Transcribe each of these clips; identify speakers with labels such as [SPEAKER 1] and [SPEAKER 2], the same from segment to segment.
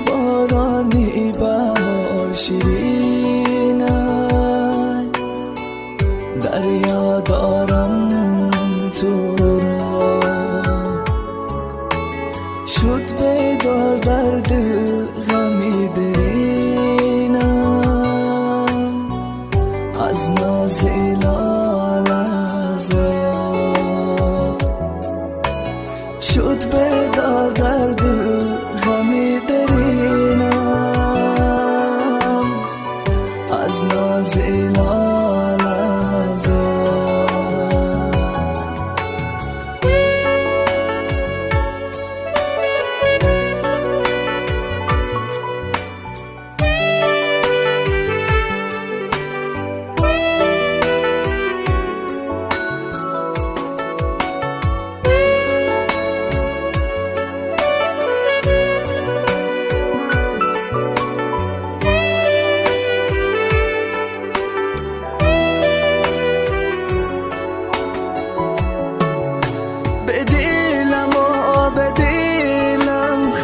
[SPEAKER 1] بارانی بهار شیرینه، دریا دارم تو را. شد بیدار در دل غمی درینم، از ناز لال ازار. شد بیدار در دل غمی درینم، از ناز لال ازار.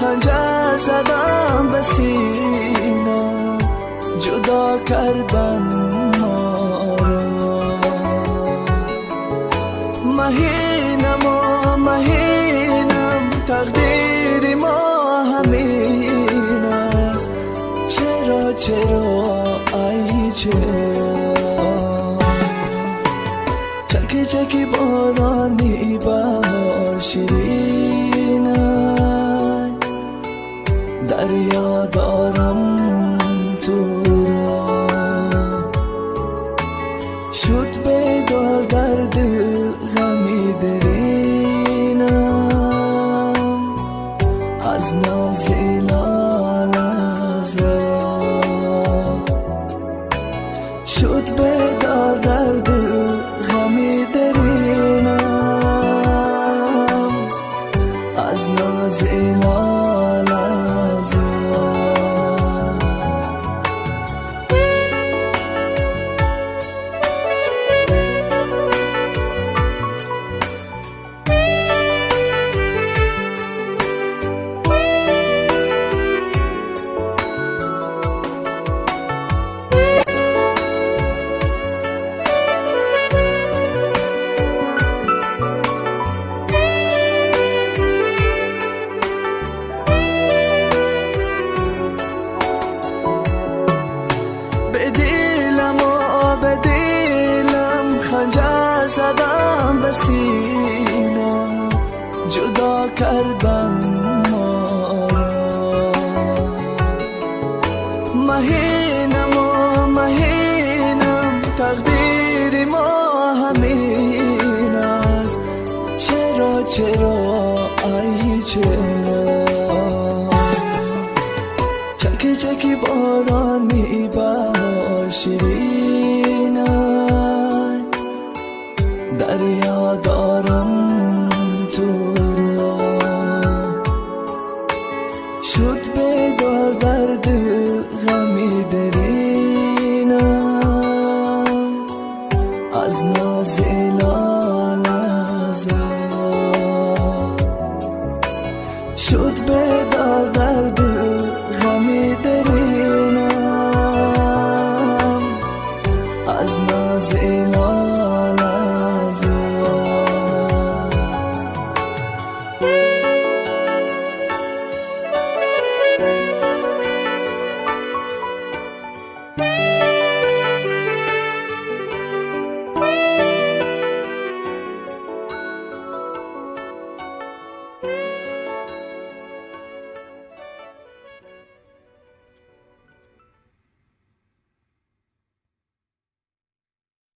[SPEAKER 1] خنجر زدم به سینه، جدا کردن ما را. مهینم تقدیر ما همین است. چرا ای چرا چکی چکی بارانی بهار شیرینه، دریا دارم تو را. شد بیدار در دل غمی درینم، از ناز لال ازار. شد بیدار در دل غمی درینم، از ناز لال ازار. خنجر زدم به سینه، جدا کردن ما را. مهینم تقدیر ما همین است. چرا ای چرا چکی چکی بارانی بهار شیرینه، دریا دارم تو را. شد بیدار در دل غمی